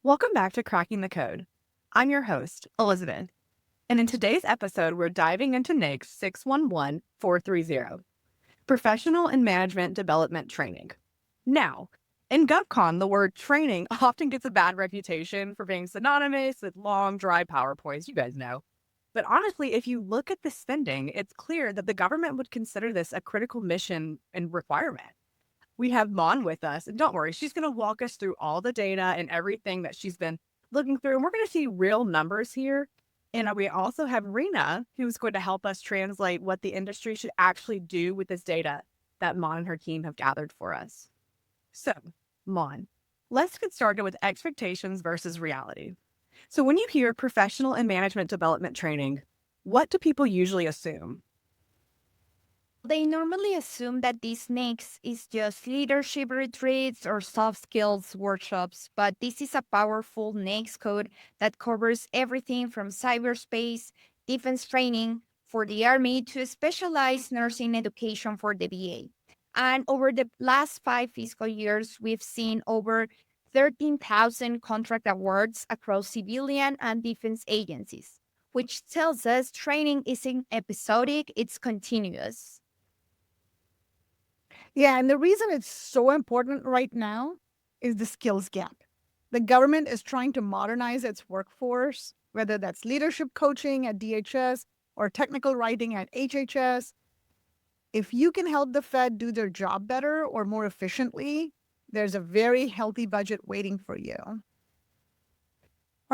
Welcome back to Cracking the Code. I'm your host, Elizabeth, and in today's episode, we're diving into NAICS 611430, Professional and Management Development Training. Now, in GovCon, the word training often gets a bad reputation for being synonymous with long, dry PowerPoints, you guys know. But honestly, if you look at the spending, it's clear that the government would consider this a critical mission and requirement. We have Mon with us, and don't worry, she's going to walk us through all the data and everything that she's been looking through. And we're going to see real numbers here. And we also have Rena, who's going to help us translate what the industry should actually do with this data that Mon and her team have gathered for us. So, Mon, let's get started with expectations versus reality. So, when you hear professional and management development training, what do people usually assume? They normally assume that this NAICS is just leadership retreats or soft skills workshops, but this is a powerful NAICS code that covers everything from cyberspace, defense training for the Army to specialized nursing education for the VA. And over the last 5 fiscal years, we've seen over 13,000 contract awards across civilian and defense agencies, which tells us training isn't episodic, it's continuous. Yeah, and the reason it's so important right now is the skills gap. The government is trying to modernize its workforce, whether that's leadership coaching at DHS or technical writing at HHS. If you can help the Fed do their job better or more efficiently, there's a very healthy budget waiting for you. All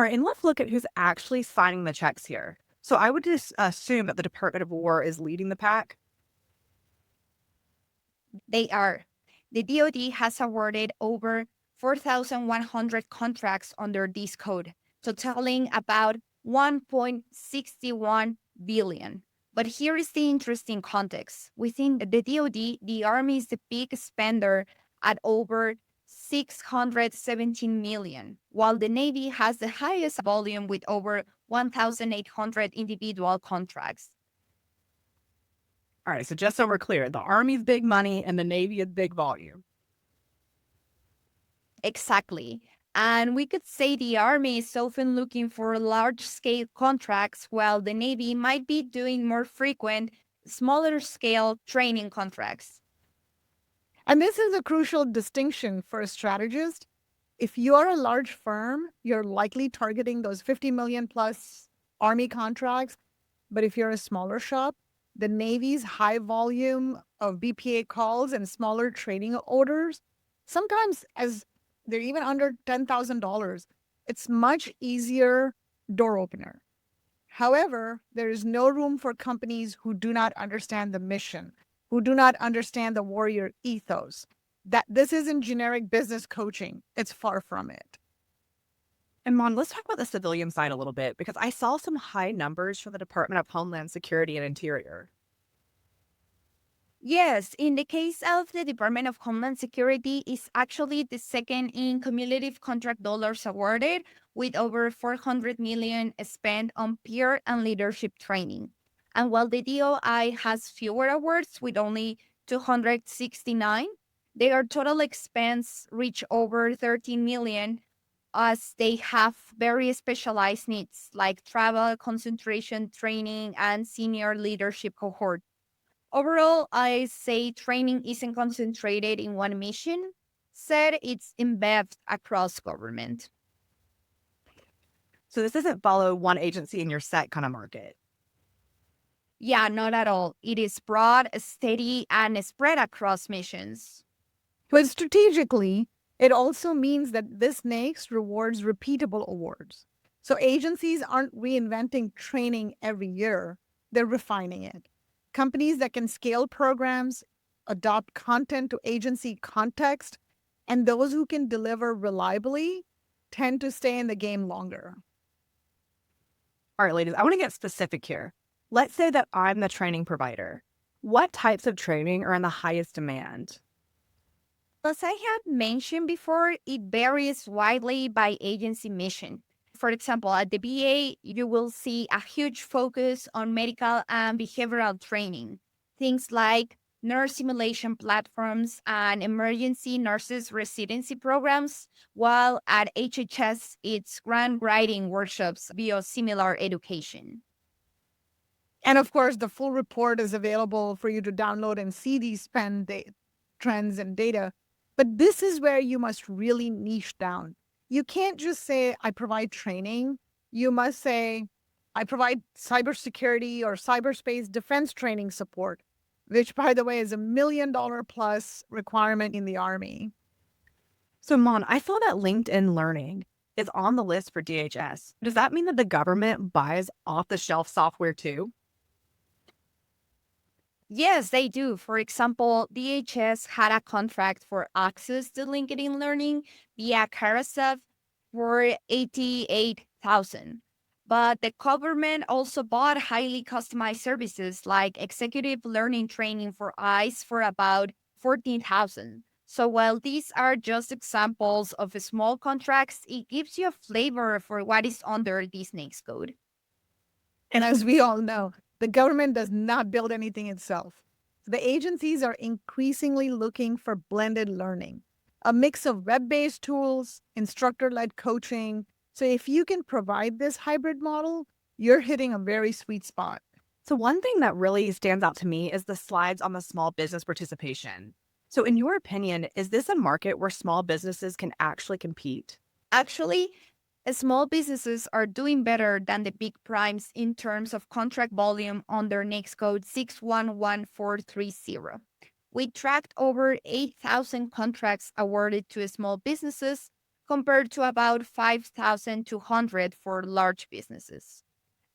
right, and let's look at who's actually signing the checks here. So I would just assume that the Department of War is leading the pack. They are. The DoD has awarded over 4,100 contracts under this code, totaling about 1.61 billion. But here is the interesting context. Within the DoD, the Army is the big spender at over 617 million, while the Navy has the highest volume with over 1,800 individual contracts. All right, so just so we're clear, the Army's big money and the Navy is big volume. Exactly. And we could say the Army is often looking for large scale contracts, while the Navy might be doing more frequent, smaller scale training contracts. And this is a crucial distinction for a strategist. If you're a large firm, you're likely targeting those 50 million plus Army contracts. But if you're a smaller shop, the Navy's high volume of BPA calls and smaller training orders, sometimes as they're even under $10,000, it's much easier door opener. However, there is no room for companies who do not understand the mission, who do not understand the warrior ethos. That this isn't generic business coaching. It's far from it. And Mon, let's talk about the civilian side a little bit because I saw some high numbers from the Department of Homeland Security and Interior. Yes, in the case of the Department of Homeland Security, is actually the second in cumulative contract dollars awarded, with over 400 million spent on peer and leadership training. And while the DOI has fewer awards with only 269, their total expense reach over 13 million, as they have very specialized needs like travel, concentration training, and senior leadership cohort. Overall, I say training isn't concentrated in one mission. Said it's embedded across government. So this isn't follow one agency in your set kind of market. Yeah, not at all. It is broad, steady, and spread across missions. But strategically, it also means that this NAICS rewards repeatable awards. So agencies aren't reinventing training every year, they're refining it. Companies that can scale programs, adopt content to agency context, and those who can deliver reliably tend to stay in the game longer. All right, ladies, I want to get specific here. Let's say that I'm the training provider. What types of training are in the highest demand? As I have mentioned before, it varies widely by agency mission. For example, at the VA, you will see a huge focus on medical and behavioral training. Things like nurse simulation platforms, and emergency nurses residency programs, while at HHS, it's grant writing workshops, biosimilar education. And of course, the full report is available for you to download and see these trends and data. But this is where you must really niche down. You can't just say, I provide training. You must say, I provide cybersecurity or cyberspace defense training support, which, by the way, is $1 million plus requirement in the Army. So, Mon, I saw that LinkedIn Learning is on the list for DHS. Does that mean that the government buys off the shelf software too? Yes, they do. For example, DHS had a contract for access to LinkedIn Learning via Carousel for 88,000. But the government also bought highly customized services like executive learning training for ICE for about 14,000. So while these are just examples of small contracts, it gives you a flavor for what is under this NAICS code. And as we all know, the government does not build anything itself. The agencies are increasingly looking for blended learning, a mix of web-based tools, instructor-led coaching. So if you can provide this hybrid model, you're hitting a very sweet spot. So, one thing that really stands out to me is the slides on the small business participation. So, in your opinion, is this a market where small businesses can actually compete? Actually, small businesses are doing better than the big primes in terms of contract volume under NAICS code 611430. We tracked over 8,000 contracts awarded to small businesses compared to about 5,200 for large businesses.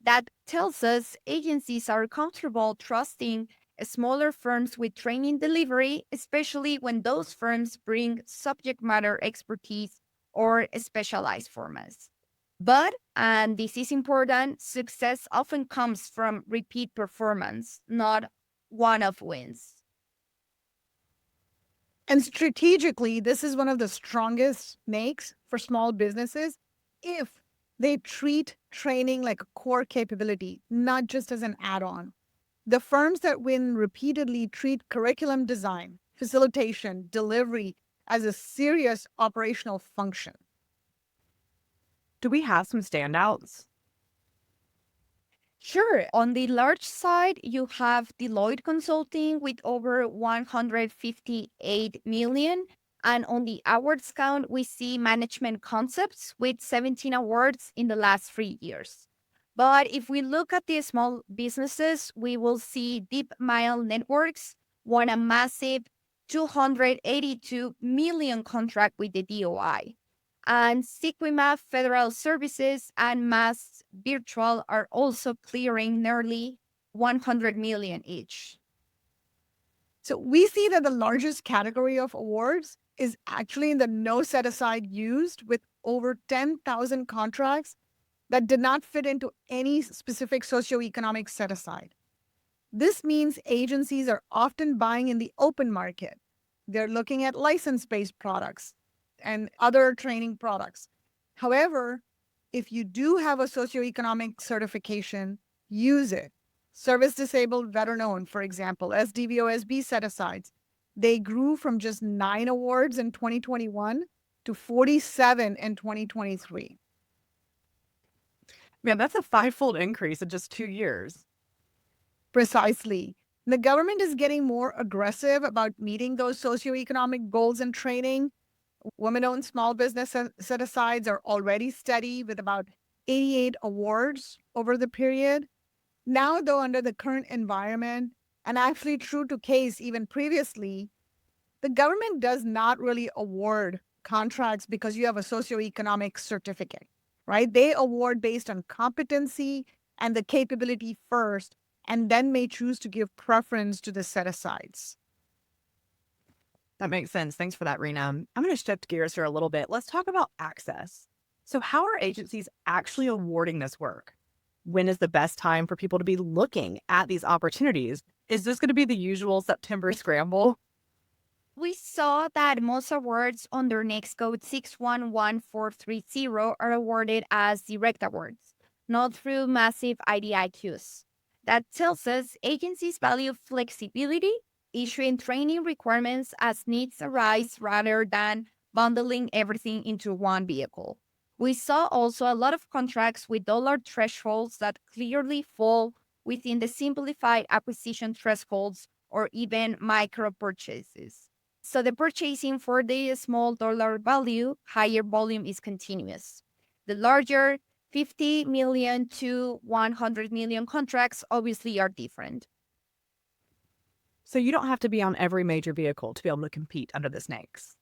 That tells us agencies are comfortable trusting smaller firms with training delivery, especially when those firms bring subject matter expertise or specialized formats. But, and this is important, success often comes from repeat performance, not one-off wins. And strategically, this is one of the strongest NAICS for small businesses if they treat training like a core capability, not just as an add-on. The firms that win repeatedly treat curriculum design, facilitation, delivery as a serious operational function. Do we have some standouts? Sure. On the large side, you have Deloitte Consulting with over 158 million. And on the awards count, we see Management Concepts with 17 awards in the last 3 years. But if we look at the small businesses, we will see Deep Mile Networks won a massive 282 million contract with the DOI. And Sequima Federal Services and Mass Virtual are also clearing nearly 100 million each. So we see that the largest category of awards is actually in the no set aside used with over 10,000 contracts that did not fit into any specific socioeconomic set aside. This means agencies are often buying in the open market. They're looking at license-based products and other training products. However, if you do have a socioeconomic certification, use it. Service disabled veteran owned, for example, SDVOSB set asides, they grew from just 9 awards in 2021 to 47 in 2023. Man, that's a five-fold increase in just 2 years. Precisely. The government is getting more aggressive about meeting those socioeconomic goals and training. Women-owned small business set-asides are already steady with about 88 awards over the period. Now, though, under the current environment, and actually true to case even previously, the government does not really award contracts because you have a socioeconomic certificate, right? They award based on competency and the capability first, and then may choose to give preference to the set-asides. That makes sense. Thanks for that, Rena. I'm going to shift gears here a little bit. Let's talk about access. So, how are agencies actually awarding this work? When is the best time for people to be looking at these opportunities? Is this going to be the usual September scramble? We saw that most awards under NAICS code 611430 are awarded as direct awards, not through massive IDIQs. That tells us agencies value flexibility issuing training requirements as needs arise rather than bundling everything into one vehicle. We saw also a lot of contracts with dollar thresholds that clearly fall within the simplified acquisition thresholds or even micro purchases. So the purchasing for the small dollar value, higher volume is continuous. The larger 50 million to 100 million contracts obviously are different. So you don't have to be on every major vehicle to be able to compete under this NAICS.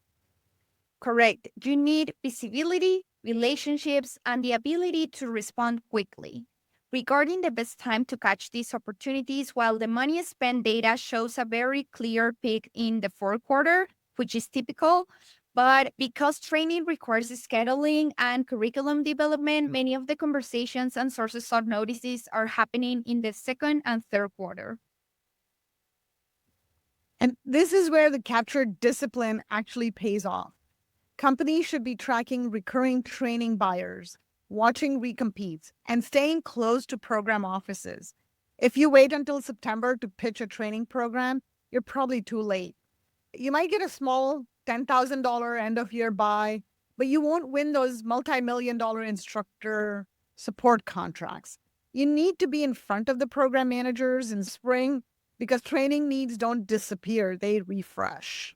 Correct. You need visibility, relationships, and the ability to respond quickly. Regarding the best time to catch these opportunities, while the money spent data shows a very clear peak in the fourth quarter, which is typical, but because training requires scheduling and curriculum development, many of the conversations and sources of notices are happening in the second and third quarter. And this is where the captured discipline actually pays off. Companies should be tracking recurring training buyers, watching recompetes, and staying close to program offices. If you wait until September to pitch a training program, you're probably too late. You might get a small $10,000 end of year buy, but you won't win those multi-million-dollar instructor support contracts. You need to be in front of the program managers in spring because training needs don't disappear, they refresh.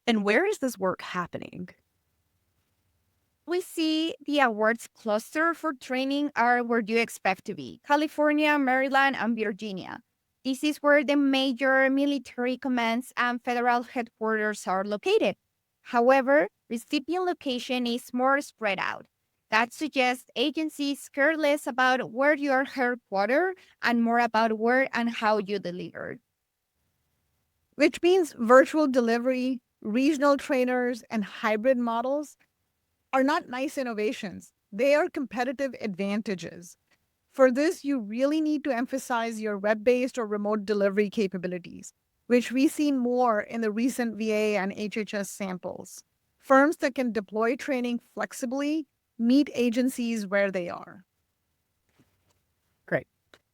And where is this work happening? We see the awards cluster for training are where you expect to be: California, Maryland, and Virginia. This is where the major military commands and federal headquarters are located. However, recipient location is more spread out. That suggests agencies care less about where you are headquartered and more about where and how you deliver. Which means virtual delivery, regional trainers, and hybrid models are not nice innovations. They are competitive advantages. For this, you really need to emphasize your web-based or remote delivery capabilities, which we've seen more in the recent VA and HHS samples. Firms that can deploy training flexibly meet agencies where they are. Great.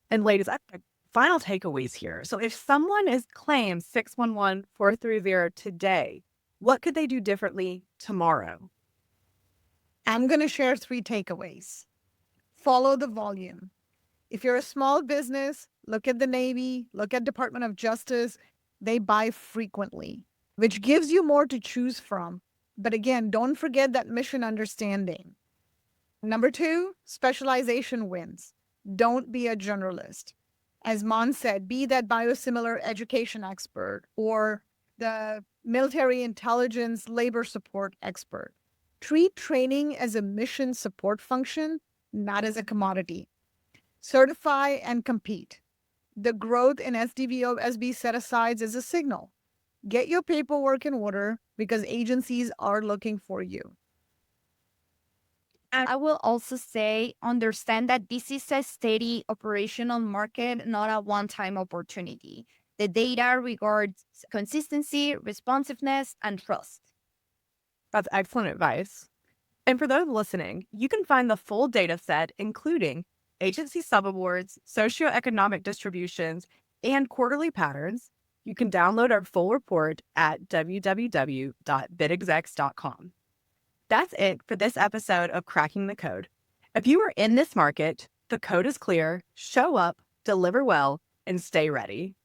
And ladies, I have final takeaways here. So if someone is claimed 611-430 today, what could they do differently tomorrow? I'm going to share 3 takeaways. Follow the volume. If you're a small business, look at the Navy, look at Department of Justice. They buy frequently, which gives you more to choose from. But again, don't forget that mission understanding. Number 2, specialization wins. Don't be a generalist. As Mon said, be that biosimilar education expert or the military intelligence labor support expert. Treat training as a mission support function, not as a commodity. Certify and compete. The growth in SDVO SB set-asides is a signal. Get your paperwork in order because agencies are looking for you. And I will also say, understand that this is a steady operational market, not a one-time opportunity. The data regards consistency, responsiveness, and trust. That's excellent advice. And for those listening, you can find the full data set, including agency subawards, socioeconomic distributions, and quarterly patterns. You can download our full report at www.bidexecs.com. That's it for this episode of Cracking the Code. If you are in this market, the code is clear, show up, deliver well, and stay ready.